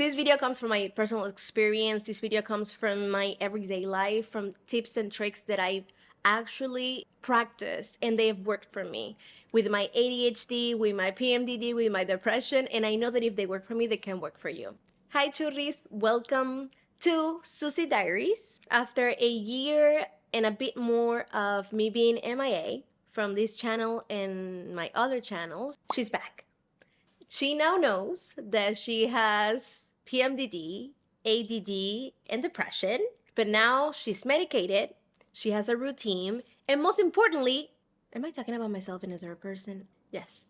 This video comes from my personal experience. This video comes from my everyday life, from tips and tricks that I've actually practiced and they've worked for me with my ADHD, with my PMDD, with my depression, and I know that if they work for me, they can work for you. Hi Churris, welcome to Sussy Diaries. After a year and a bit more of me being MIA from this channel and my other channels, she's back. She now knows that she has PMDD, ADD, and depression, but now she's medicated, she has a routine, and most importantly, am I talking about myself in a third person? Yes,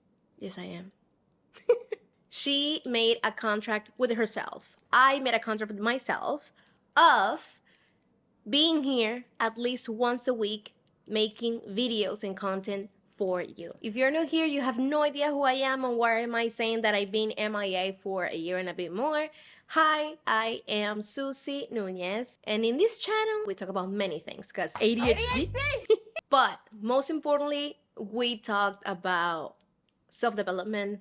I am. She made a contract with herself. I made a contract with myself of being here at least once a week, making videos and content for you. If you're new here, you have no idea who I am and why am I saying that I've been MIA for a year and a bit more. Hi, I am Sussy Nunez, and in this channel, we talk about many things because ADHD. But most importantly, we talked about self-development,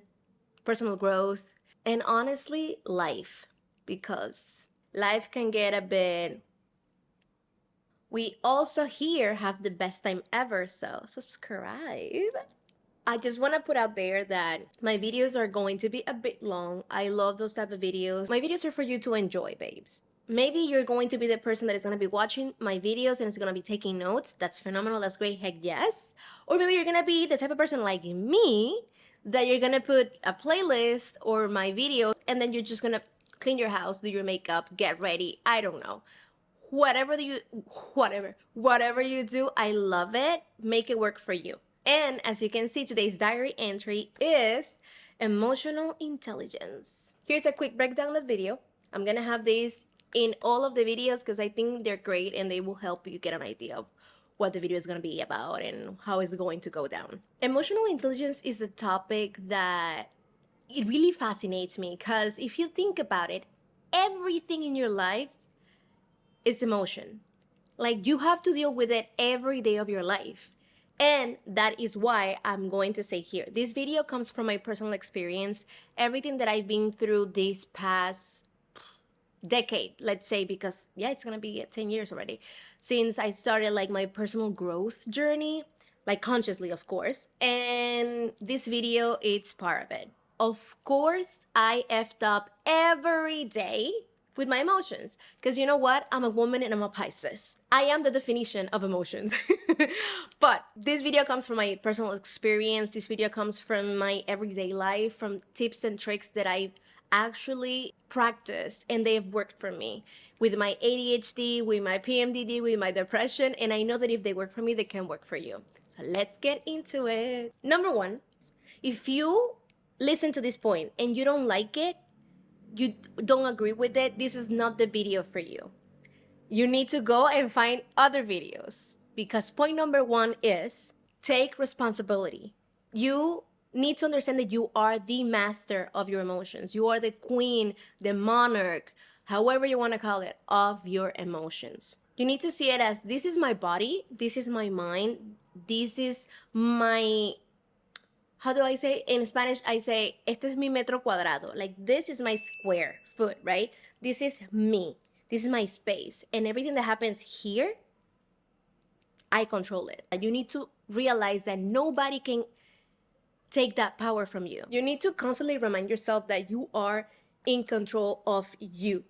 personal growth, and honestly, life, because life can get a bit. We also here have the best time ever, so subscribe. I just want to put out there that my videos are going to be a bit long. I love those type of videos. My videos are for you to enjoy, babes. Maybe you're going to be the person that is going to be watching my videos and is going to be taking notes. That's phenomenal. That's great. Heck yes. Or maybe you're going to be the type of person like me that you're going to put a playlist or my videos and then you're just going to clean your house, do your makeup, get ready. I don't know. Whatever you do, I love it. Make it work for you. And as you can see, today's diary entry is emotional intelligence. Here's a quick breakdown of the video. I'm gonna have these in all of the videos because I think they're great and they will help you get an idea of what the video is going to be about and how it's going to go down. Emotional intelligence is a topic that it really fascinates me because if you think about it, everything in your life is emotion. Like you have to deal with it every day of your life. And that is why I'm going to say here, this video comes from my personal experience, everything that I've been through this past decade, let's say, because yeah, it's gonna be 10 years already since I started like my personal growth journey, like consciously, of course. And this video, it's part of it. Of course, I effed up every day with my emotions because you know what, I'm a woman and I'm a Pisces. I am the definition of emotions. But this video comes from my personal experience. This video comes from my everyday life, from tips and tricks that I've actually practiced and they've worked for me with my ADHD, with my PMDD, with my depression, and I know that if they work for me, they can work for you. So let's get into it. Number one, if you listen to this point and you don't like it, you don't agree with it, this is not the video for you. You need to go and find other videos because point number one is take responsibility. You need to understand that you are the master of your emotions. You are the queen, the monarch, however you want to call it, of your emotions. You need to see it as this is my body, this is my mind, this is my, how do I say? In Spanish, I say, este es mi metro cuadrado. Like, this is my square foot, right? This is me. This is my space. And everything that happens here, I control it. You need to realize that nobody can take that power from you. You need to constantly remind yourself that you are in control of you.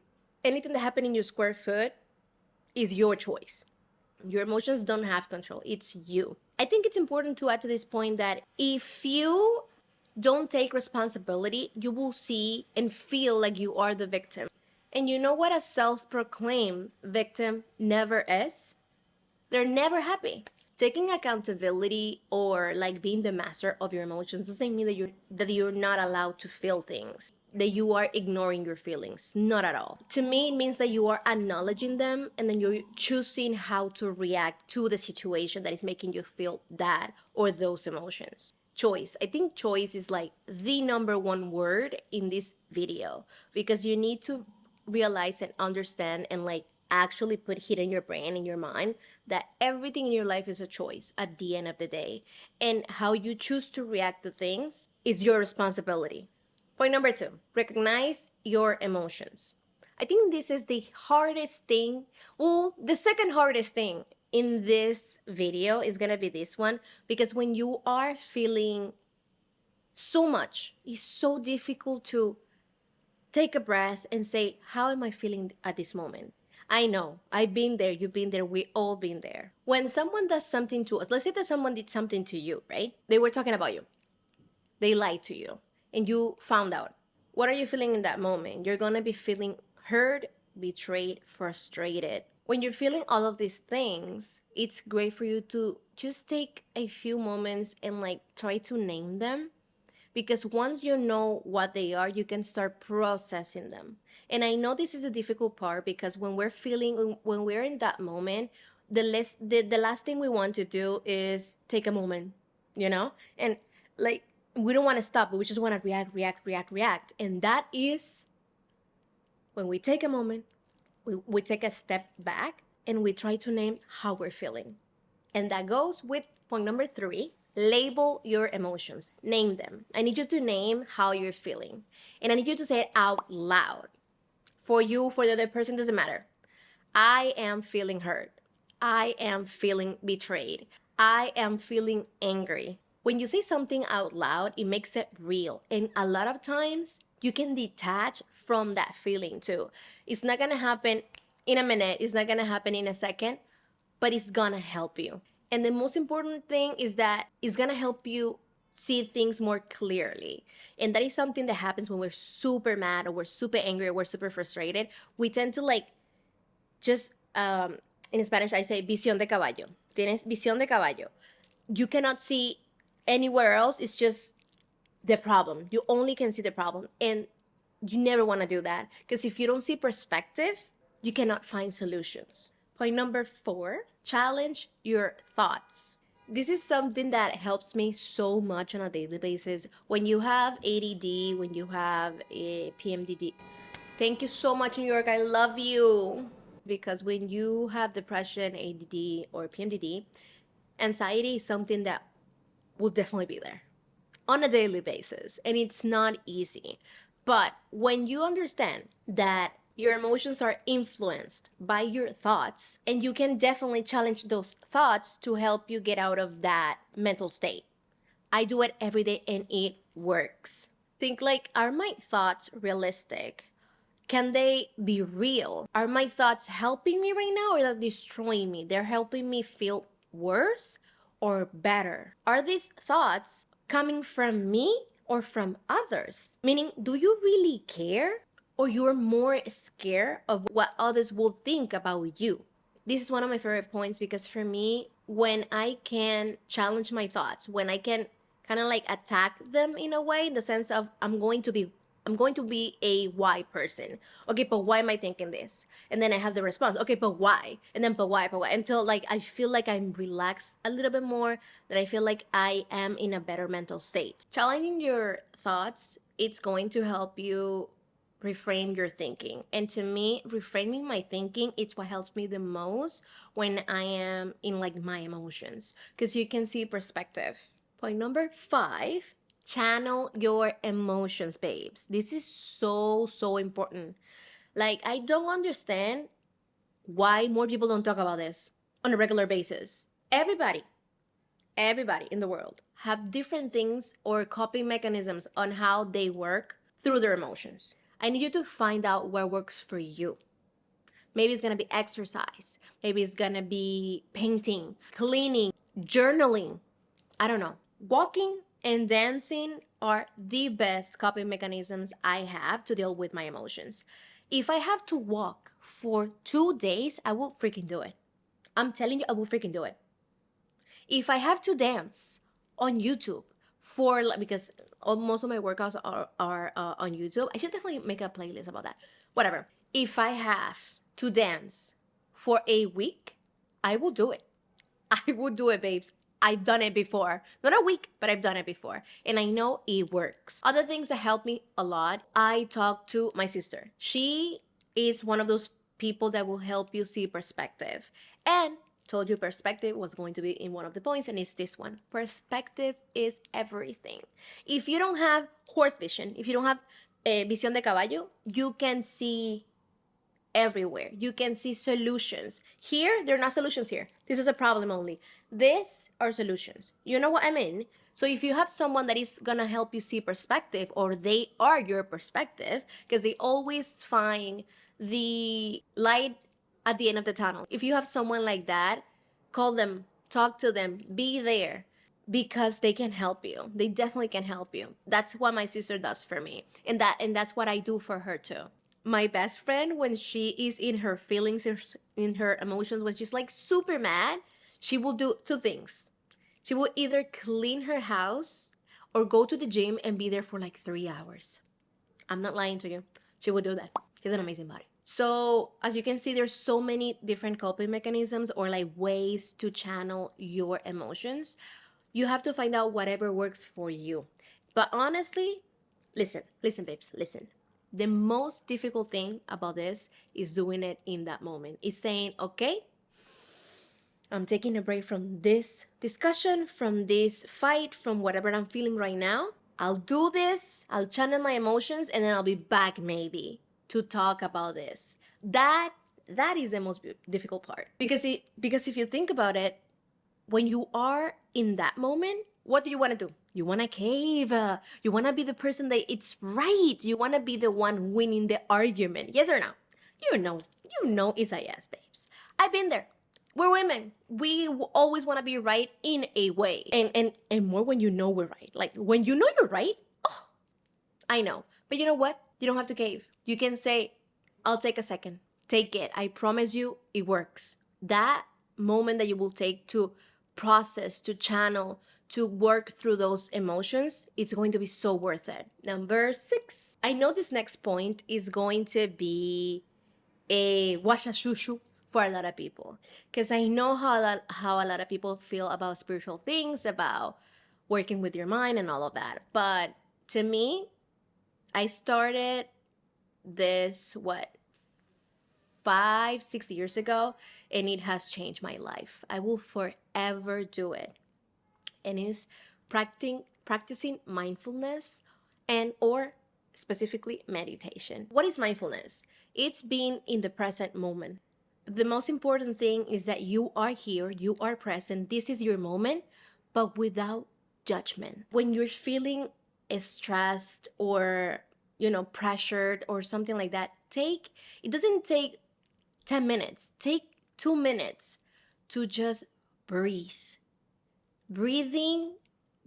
Anything that happens in your square foot is your choice. Your emotions don't have control. It's you. I think it's important to add to this point that if you don't take responsibility, you will see and feel like you are the victim. And you know what a self-proclaimed victim never is? They're never happy. Taking accountability or like being the master of your emotions doesn't mean that you're not allowed to feel things, that you are ignoring your feelings. Not at all. To me, it means that you are acknowledging them and then you're choosing how to react to the situation that is making you feel that or those emotions. Choice. I think choice is like the number one word in this video because you need to realize and understand and like actually put hit in your brain, in your mind, that everything in your life is a choice at the end of the day. And how you choose to react to things is your responsibility. Point number 2, recognize your emotions. I think this is the hardest thing. Well, the second hardest thing in this video is gonna be this one, because when you are feeling so much, it's so difficult to take a breath and say, how am I feeling at this moment? I know, I've been there, you've been there, we all been there. When someone does something to us, let's say that someone did something to you, right? They were talking about you. They lied to you and you found out. What are you feeling in that moment? You're gonna be feeling hurt, betrayed, frustrated. When you're feeling all of these things, it's great for you to just take a few moments and like try to name them, because once you know what they are, you can start processing them. And I know this is a difficult part, because when we're in that moment, the last thing we want to do is take a moment, and like we don't want to stop, but we just want to react. And that is when we take a moment, we take a step back and we try to name how we're feeling. And that goes with point number 3, label your emotions. Name them. I need you to name how you're feeling. And I need you to say it out loud. For you, for the other person, doesn't matter. I am feeling hurt. I am feeling betrayed. I am feeling angry. When you say something out loud, it makes it real. And a lot of times, you can detach from that feeling too. It's not gonna happen in a minute. It's not gonna happen in a second, but it's gonna help you. And the most important thing is that it's gonna help you see things more clearly. And that is something that happens when we're super mad or we're super angry or we're super frustrated. We tend to like just, in Spanish I say visión de caballo. Tienes visión de caballo. You cannot see anywhere else. It's just the problem. You only can see the problem. And you never want to do that, because if you don't see perspective, you cannot find solutions. Point number 4, challenge your thoughts. This is something that helps me so much on a daily basis. When you have ADD, when you have a PMDD, thank you so much, New York. I love you. Because when you have depression, ADD, or PMDD, anxiety is something that will definitely be there on a daily basis. And it's not easy. But when you understand that your emotions are influenced by your thoughts, and you can definitely challenge those thoughts to help you get out of that mental state. I do it every day and it works. Think like, are my thoughts realistic? Can they be real? Are my thoughts helping me right now, or are they destroying me? They're helping me feel worse or better? Are these thoughts coming from me or from others? Meaning, do you really care, or you're more scared of what others will think about you? This is one of my favorite points, because for me, when I can challenge my thoughts, when I can kind of like attack them in a way, in the sense of I'm going to be a why person. Okay, but why am I thinking this? And then I have the response. Okay, but why? And then but why? Until like I feel like I'm relaxed a little bit more, that I feel like I am in a better mental state. Challenging your thoughts, it's going to help you reframe your thinking. And to me, reframing my thinking, it's what helps me the most when I am in like my emotions, because you can see perspective. Point number 5, channel your emotions, babes. This is so important. Like, I don't understand why more people don't talk about this on a regular basis. Everybody in the world have different things or coping mechanisms on how they work through their emotions. I need you to find out what works for you. Maybe it's gonna be exercise. Maybe it's gonna be painting, cleaning, journaling. I don't know. Walking and dancing are the best coping mechanisms I have to deal with my emotions. If I have to walk for 2 days, I will freaking do it. I'm telling you, I will freaking do it. If I have to dance on YouTube because most of my workouts are on YouTube, I should definitely make a playlist about that. Whatever. If I have to dance for a week, I will do it. I will do it, babes. I've done it before. Not a week, but I've done it before. And I know it works. Other things that help me a lot, I talk to my sister. She is one of those people that will help you see perspective. And told you perspective was going to be in one of the points, and it's this one. Perspective is everything. If you don't have horse vision, if you don't have visión de caballo, you can see everywhere. You can see solutions. Here, there are not solutions here. This is a problem only. These are solutions. You know what I mean? So if you have someone that is gonna help you see perspective, or they are your perspective, because they always find the light at the end of the tunnel. If you have someone like that, call them, talk to them, be there, because they can help you. They definitely can help you. That's what my sister does for me. And that's what I do for her too. My best friend, when she is in her feelings, in her emotions, when she's like super mad, she will do two things. She will either clean her house or go to the gym and be there for like 3 hours. I'm not lying to you. She will do that. She's an amazing body. So as you can see, there's so many different coping mechanisms, or like ways to channel your emotions. You have to find out whatever works for you. But honestly, listen, babes, listen. The most difficult thing about this is doing it in that moment. It's saying, okay, I'm taking a break from this discussion, from this fight, from whatever I'm feeling right now. I'll do this, I'll channel my emotions, and then I'll be back maybe to talk about this. That is the most difficult part. Because if you think about it, when you are in that moment, what do you want to do? You want to cave. You want to be the person that it's right. You want to be the one winning the argument. Yes or no? You know it's a yes, babes. I've been there. We're women. We always want to be right in a way. And more when you know we're right. Like when you know you're right, oh, I know. But you know what? You don't have to cave. You can say, I'll take a second. Take it. I promise you it works. That moment that you will take to process, to channel, to work through those emotions, it's going to be so worth it. Number 6. I know this next point is going to be a washashushu for a lot of people, because I know how a lot of people feel about spiritual things, about working with your mind and all of that. But to me, I started this, 5-6 years ago, and it has changed my life. I will forever do it. And it's practicing mindfulness, and or specifically meditation. What is mindfulness? It's being in the present moment. The most important thing is that you are here, you are present, this is your moment, but without judgment. When you're feeling stressed or pressured or something like that, it doesn't take 10 minutes, take 2 minutes to just breathe. Breathing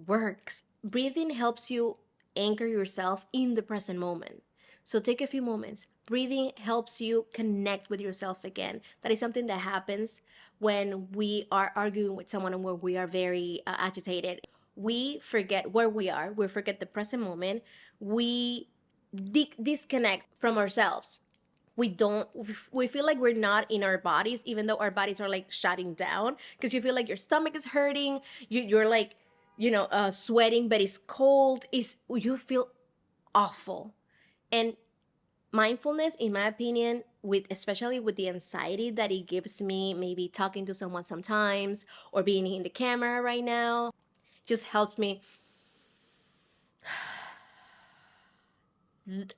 works. Breathing helps you anchor yourself in the present moment. So take a few moments. Breathing helps you connect with yourself again. That is something that happens when we are arguing with someone and when we are very agitated. We forget where we are. We forget the present moment. We disconnect from ourselves. We feel like we're not in our bodies, even though our bodies are like shutting down, because you feel like your stomach is hurting. You're like, sweating, but it's cold. You feel awful. And mindfulness, in my opinion, especially with the anxiety that it gives me, maybe talking to someone sometimes or being in the camera right now, just helps me.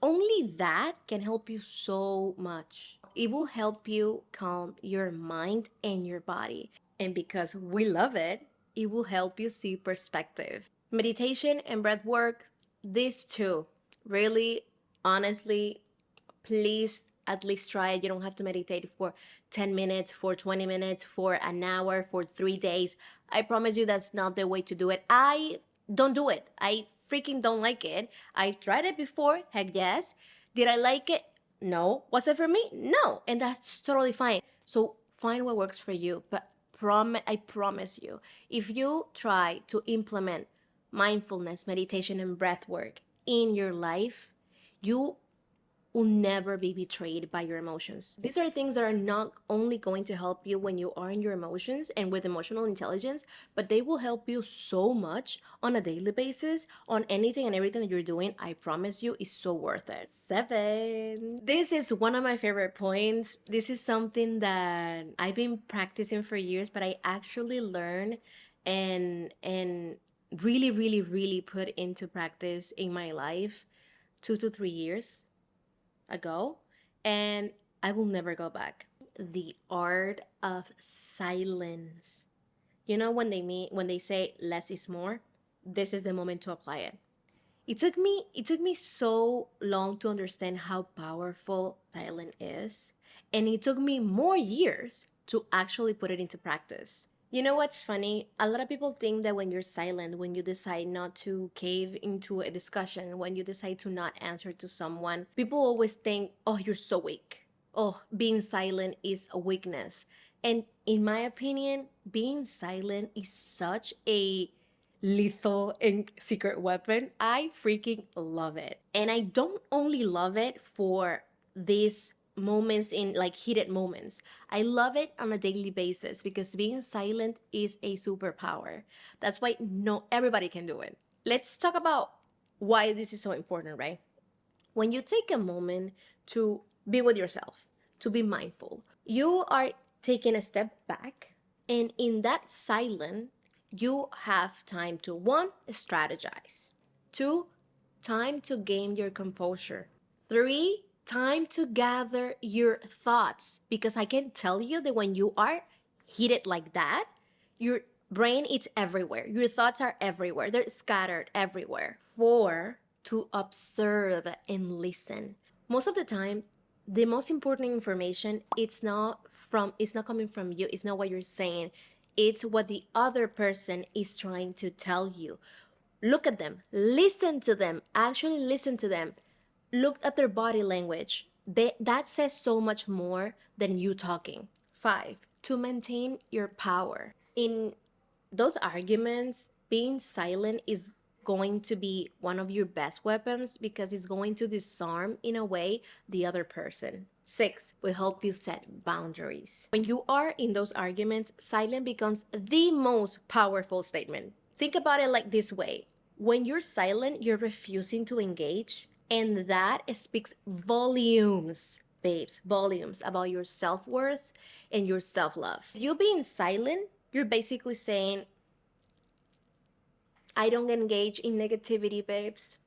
Only that can help you so much. It will help you calm your mind and your body. And because we love it, it will help you see perspective. Meditation and breath work, these two, really, honestly, please at least try it. You don't have to meditate for 10 minutes, for 20 minutes, for an hour, for 3 days. I promise you that's not the way to do it. I don't do it. I freaking don't like it. I tried it before. Heck yes. Did I like it? No. Was it for me? No. And that's totally fine. So find what works for you. But I promise you, if you try to implement mindfulness, meditation, and breath work in your life, you will never be betrayed by your emotions. These are things that are not only going to help you when you are in your emotions and with emotional intelligence, but they will help you so much on a daily basis on anything and everything that you're doing. I promise you, is so worth it. 7. This is one of my favorite points. This is something that I've been practicing for years, but I actually learned and really put into practice in my life 2 to 3 years ago, and I will never go back. The art of silence. You know, when they say less is more, this is the moment to apply it. It took me so long to understand how powerful silence is, and it took me more years to actually put it into practice. You know what's funny? A lot of people think that when you're silent, when you decide not to cave into a discussion, when you decide to not answer to someone, people always think, oh, you're so weak. Oh, being silent is a weakness. And in my opinion, being silent is such a lethal and secret weapon. I freaking love it. And I don't only love it for these moments, in like heated moments. I love it on a daily basis because being silent is a superpower. That's why no everybody can do it. Let's talk about why this is so important, right? When you take a moment to be with yourself, to be mindful, you are taking a step back, and in that silence, you have time to, one, strategize, two, time to gain your composure, three, time to gather your thoughts. Because I can tell you that when you are heated like that, your brain is everywhere. Your thoughts are everywhere. They're scattered everywhere. Four, to observe and listen. Most of the time, the most important information it's not coming from you. It's not what you're saying. It's what the other person is trying to tell you. Look at them, listen to them, actually listen to them. Look at their body language. That says so much more than you talking. 5, to maintain your power. In those arguments, being silent is going to be one of your best weapons because it's going to disarm, in a way, the other person. 6, will help you set boundaries. When you are in those arguments, silence becomes the most powerful statement. Think about it like this way. When you're silent, you're refusing to engage, and that speaks volumes, babes, volumes about your self-worth and your self-love. You being silent, you're basically saying, I don't engage in negativity, babes.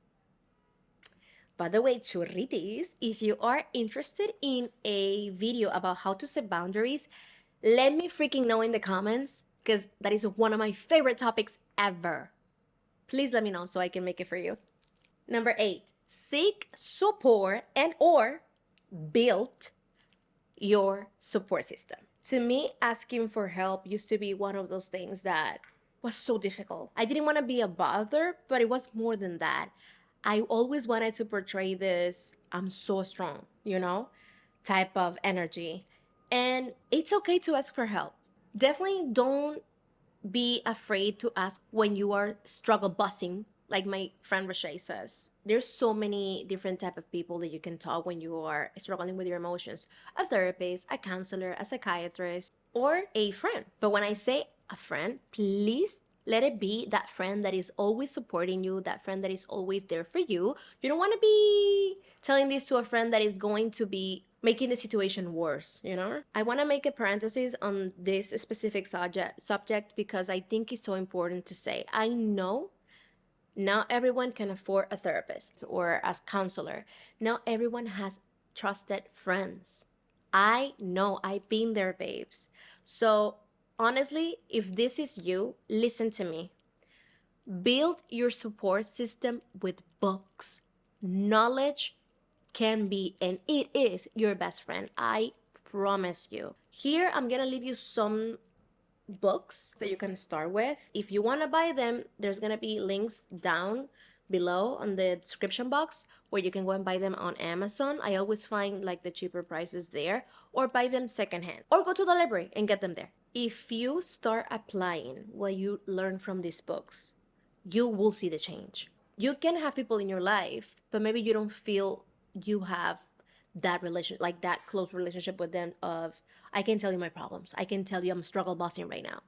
By the way, churritis, if you are interested in a video about how to set boundaries, let me freaking know in the comments, because that is one of my favorite topics ever. Please let me know so I can make it for you. Number 8, seek support and or build your support system. To me, asking for help used to be one of those things that was so difficult. I didn't want to be a bother, but it was more than that. I always wanted to portray this, I'm so strong, type of energy. And it's okay to ask for help. Definitely don't be afraid to ask when you are struggle busing, like my friend Rashay says. There's so many different type of people that you can talk when you are struggling with your emotions. A therapist, a counselor, a psychiatrist, or a friend. But when I say a friend, please let it be that friend that is always supporting you, that friend that is always there for you. You don't want to be telling this to a friend that is going to be making the situation worse, I want to make a parenthesis on this specific subject because I think it's so important to say. I know not everyone can afford a therapist or a counselor. Not everyone has trusted friends. I know, I've been there, babes. So honestly, if this is you, listen to me. Build your support system with books. Knowledge can be, and it is, your best friend. I promise you. Here, I'm gonna leave you some books that you can start with. If you want to buy them, there's gonna be links down below on the description box where you can go and buy them on Amazon. I always find like the cheaper prices there, or buy them secondhand, or go to the library and get them there. If you start applying what you learn from these books, you will see the change. You can have people in your life, but maybe you don't feel you have that relation, like that close relationship with them of, I can tell you my problems. I can tell you I'm struggle bossing right now.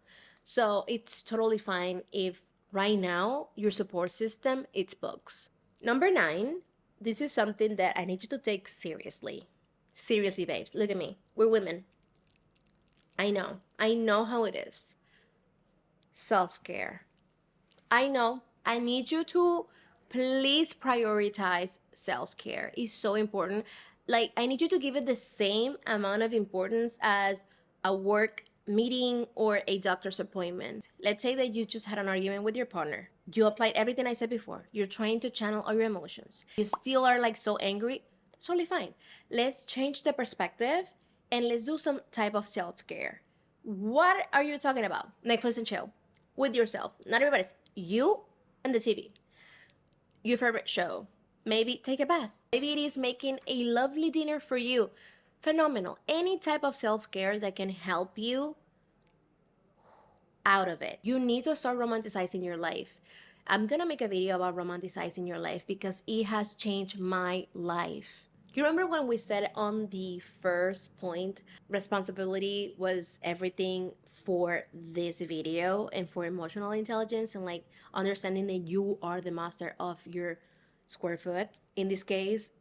So it's totally fine if right now your support system, it's books. Number 9, this is something that I need you to take seriously. Seriously, babes. Look at me. We're women. I know how it is. Self-care. I know. I need you to please prioritize self-care. It's so important. Like, I need you to give it the same amount of importance as a work meeting or a doctor's appointment. Let's say that you just had an argument with your partner. You applied everything I said before. You're trying to channel all your emotions. You still are like so angry. That's totally fine. Let's change the perspective and let's do some type of self-care. What are you talking about? Netflix and chill with yourself. Not everybody's. You and the TV. Your favorite show. Maybe take a bath. Maybe it is making a lovely dinner for you. Phenomenal. Any type of self-care that can help you out of it. You need to start romanticizing your life. I'm gonna make a video about romanticizing your life because it has changed my life. You remember when we said on the first point, responsibility was everything for this video and for emotional intelligence and like understanding that you are the master of your square foot? In this case,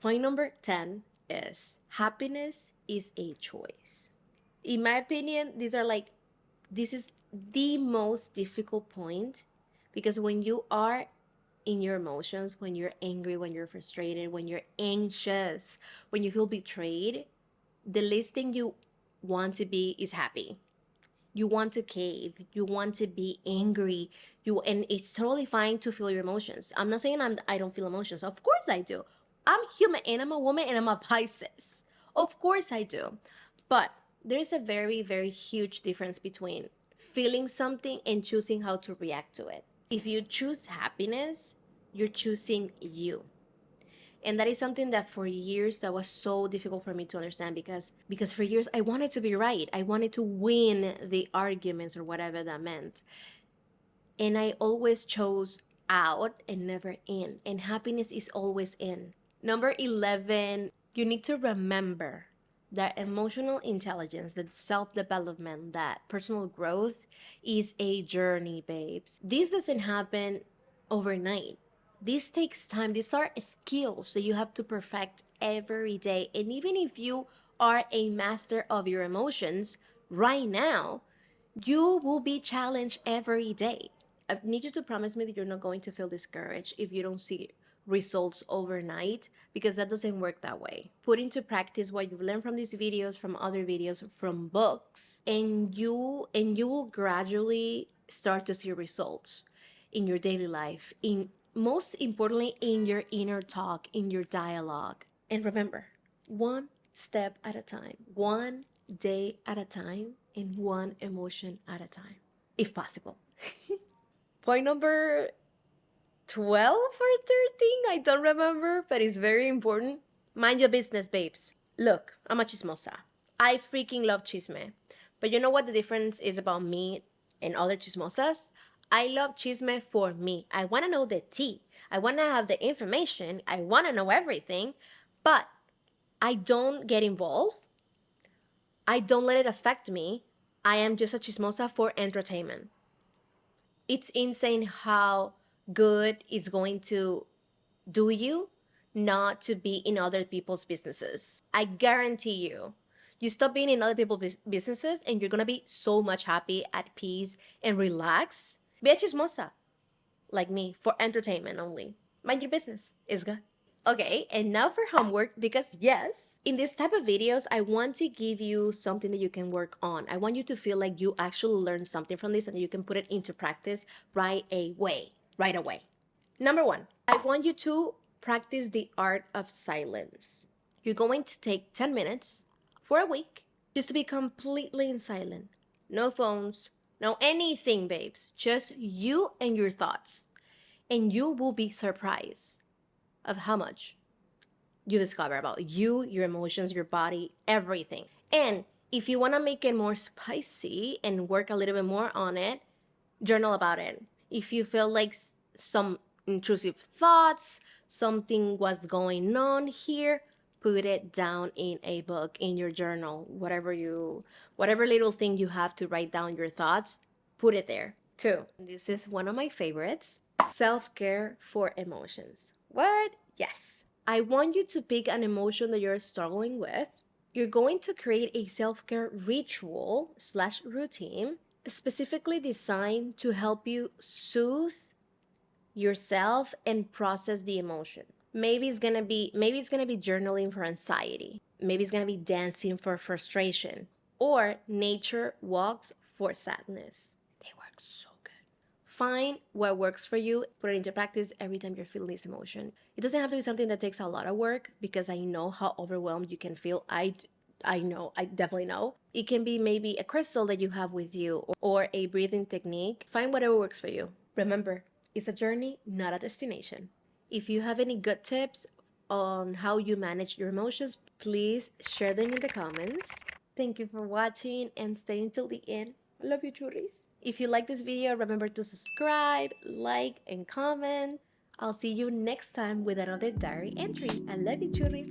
point number 10 is happiness is a choice. In my opinion, this is the most difficult point because when you are in your emotions, when you're angry, when you're frustrated, when you're anxious, when you feel betrayed, the least thing you want to be is happy. You want to cave, you want to be angry, and it's totally fine to feel your emotions. I'm not saying I don't feel emotions. Of course I do. I'm human and I'm a woman and I'm a Pisces. Of course I do. But there's a very, very huge difference between feeling something and choosing how to react to it. If you choose happiness, you're choosing you. And that is something that for years that was so difficult for me to understand because for years I wanted to be right. I wanted to win the arguments or whatever that meant. And I always chose out and never in. And happiness is always in. Number 11, you need to remember that emotional intelligence, that self-development, that personal growth is a journey, babes. This doesn't happen overnight. This takes time. These are skills that you have to perfect every day. And even if you are a master of your emotions right now, you will be challenged every day. I need you to promise me that you're not going to feel discouraged if you don't see results overnight, because that doesn't work that way. Put into practice what you've learned from these videos, from other videos, from books, and you will gradually start to see results in your daily life, in most importantly in your inner talk, in your dialogue. And remember, one step at a time, one day at a time, and one emotion at a time, if possible. Point number 12 or 13, I don't remember, but it's very important. Mind your business, babes. Look, I'm a chismosa. I freaking love chisme. But you know what the difference is about me and other chismosas? I love chisme for me. I want to know the tea. I want to have the information. I want to know everything. But I don't get involved. I don't let it affect me. I am just a chismosa for entertainment. It's insane how good it's going to do you not to be in other people's businesses. I guarantee you, you stop being in other people's businesses and you're gonna be so much happy, at peace, and relaxed. Be a chismosa, like me, for entertainment only. Mind your business. It's good. Okay, and now for homework, because yes, in this type of videos, I want to give you something that you can work on. I want you to feel like you actually learned something from this and you can put it into practice right away. Number 1, I want you to practice the art of silence. You're going to take 10 minutes for a week just to be completely in silent. No phones, no anything, babes. Just you and your thoughts. And you will be surprised of how much you discover about you, your emotions, your body, everything. And if you want to make it more spicy and work a little bit more on it, journal about it. If you feel like some intrusive thoughts, something was going on here, put it down in a book, in your journal, whatever little thing you have to write down your thoughts, put it there. 2, this is one of my favorites, self-care for emotions. What? Yes. I want you to pick an emotion that you're struggling with. You're going to create a self-care ritual / routine specifically designed to help you soothe yourself and process the emotion. Maybe it's gonna be journaling for anxiety. Maybe it's gonna be dancing for frustration, or nature walks for sadness. They work so good. Find what works for you, put it into practice every time you're feeling this emotion. It doesn't have to be something that takes a lot of work, because I know how overwhelmed you can feel. I definitely know. It can be maybe a crystal that you have with you, or a breathing technique. Find whatever works for you. Remember, it's a journey, not a destination. If you have any good tips on how you manage your emotions, please share them in the comments. Thank you for watching and staying till the end. I love you, churris. If you like this video, remember to subscribe, like, and comment. I'll see you next time with another diary entry. I love you, churris.